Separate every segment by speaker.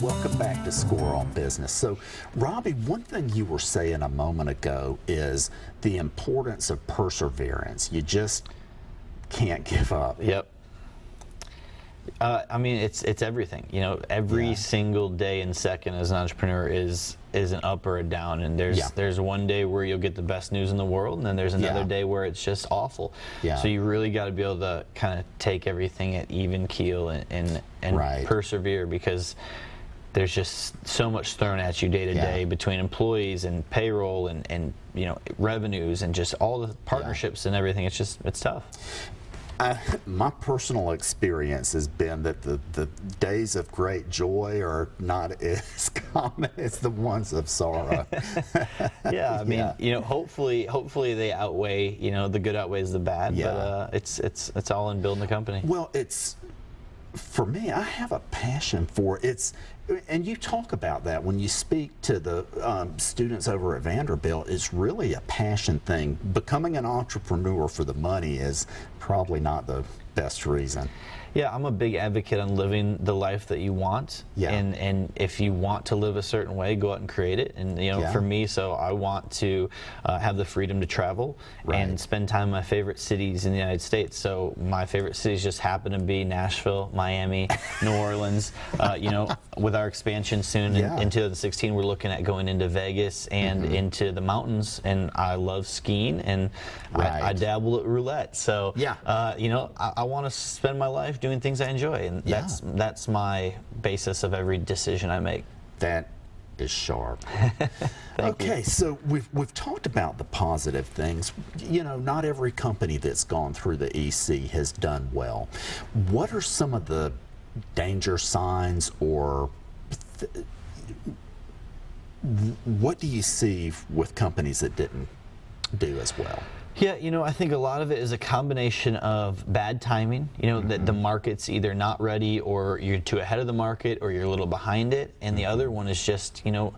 Speaker 1: welcome back to Score on Business. So, Robbie, one thing you were saying a moment ago is the importance of perseverance. You just can't give up.
Speaker 2: Yep. I mean, it's everything. You know, every single day and second as an entrepreneur is an up or a down, and there's one day where you'll get the best news in the world, and then there's another day where it's just awful. So you really got to be able to kind of take everything at even keel and persevere, because there's just so much thrown at you day to day between employees and payroll and you know, revenues and just all the partnerships and everything. It's tough.
Speaker 1: My personal experience has been that the days of great joy are not as common as the ones of sorrow.
Speaker 2: I mean, you know, hopefully they outweigh, you know, the good outweighs the bad, but it's all in building the company.
Speaker 1: Well, for me, I have a passion for it. And you talk about that when you speak to the students over at Vanderbilt. It's really a passion thing. Becoming an entrepreneur for the money is probably not the best reason.
Speaker 2: Yeah, I'm a big advocate on living the life that you want, and if you want to live a certain way, go out and create it. And you know, for me, so I want to have the freedom to travel and spend time in my favorite cities in the United States. So my favorite cities just happen to be Nashville, Miami, New Orleans. You know, with our expansion soon in 2016, we're looking at going into Vegas and into the mountains. And I love skiing, and I dabble at roulette. So you know, I want to spend my life doing things I enjoy, and that's my basis of every decision I make.
Speaker 1: That is sharp. Okay, so we've talked about the positive things. You know, not every company that's gone through the EC has done well. What are some of the danger signs, or what do you see with companies that didn't do as well?
Speaker 2: Yeah, you know, I think a lot of it is a combination of bad timing, you know, that the market's either not ready, or you're too ahead of the market, or you're a little behind it. And the other one is just, you know,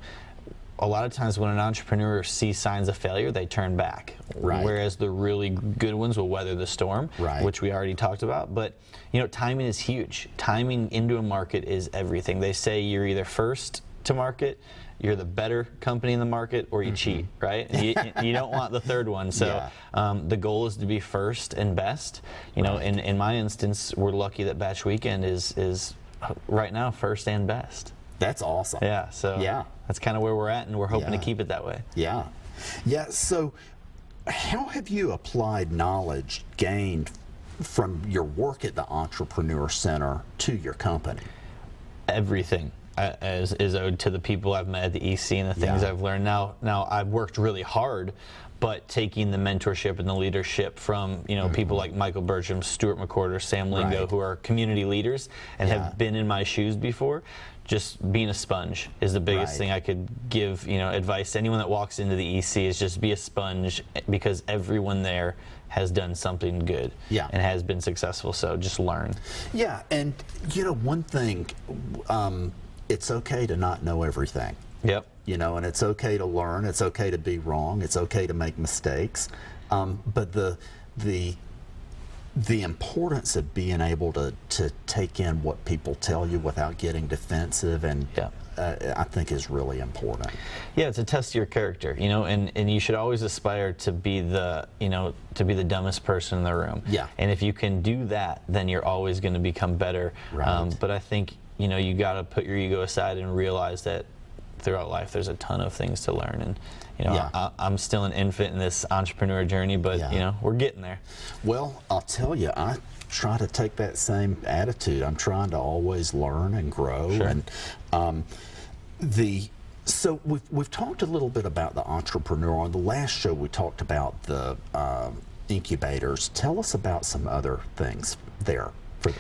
Speaker 2: a lot of times when an entrepreneur sees signs of failure, they turn back. Whereas the really good ones will weather the storm, which we already talked about. But, you know, timing is huge. Timing into a market is everything. They say you're either first to market, you're the better company in the market, or you cheat, right? You don't want the third one. So the goal is to be first and best. You know, in my instance, we're lucky that Batch Weekend is right now first and best.
Speaker 1: That's awesome.
Speaker 2: Yeah, so that's kind of where we're at, and we're hoping to keep it that way.
Speaker 1: Yeah. So how have you applied knowledge gained from your work at the Entrepreneur Center to your company?
Speaker 2: Everything is owed to the people I've met at the EC and the things I've learned. Now I've worked really hard, but taking the mentorship and the leadership from, you know, people like Michael Bertram, Stuart McCorder, Sam Lingo, who are community leaders and have been in my shoes before. Just being a sponge is the biggest thing I could give, you know, advice to anyone that walks into the EC, is just be a sponge, because everyone there has done something good and has been successful. So just learn. Yeah,
Speaker 1: and you know, one thing, it's okay to not know everything. You know, and it's okay to learn. It's okay to be wrong. It's okay to make mistakes. But the importance of being able to take in what people tell you without getting defensive, and I think is really important.
Speaker 2: Yeah, it's a test of your character, you know, and you should always aspire to be the dumbest person in the room. And if you can do that, then you're always going to become better. But I think, you know, you got to put your ego aside and realize that throughout life there's a ton of things to learn. And you know, I'm still an infant in this entrepreneur journey, but you know, we're getting there. Well,
Speaker 1: I'll tell you, I try to take that same attitude. I'm trying to always learn and grow. And so we've talked a little bit about the entrepreneur. On the last show, we talked about the incubators. Tell us about some other things there for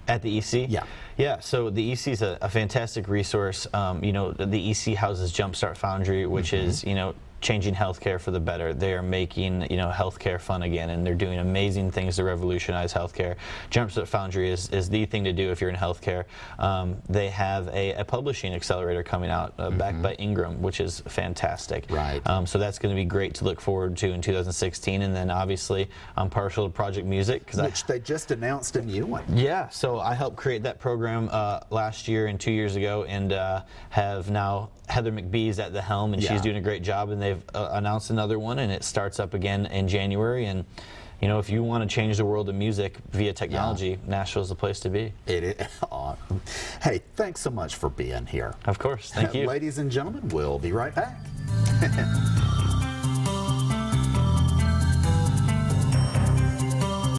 Speaker 2: at the EC? Yeah, so the EC is a fantastic resource. You know, the EC houses Jumpstart Foundry, which is, you know, changing healthcare for the better. They are making, you know, healthcare fun again, and they're doing amazing things to revolutionize healthcare. Jumpstart Foundry is the thing to do if you're in healthcare. They have a publishing accelerator coming out backed by Ingram, which is fantastic.
Speaker 1: Right.
Speaker 2: So that's going to be great to look forward to in 2016. And then obviously I'm partial to Project Music,
Speaker 1: which they just announced a new one.
Speaker 2: Yeah, so I helped create that program last year and 2 years ago, and have now Heather McBee's at the helm, and she's doing a great job, and they've announced another one, and it starts up again in January. And you know, if you want to change the world of music via technology, Nashville's the place to be.
Speaker 1: It is. Hey, thanks so much for being here.
Speaker 2: Of course, thank you.
Speaker 1: Ladies and gentlemen, we'll be right back.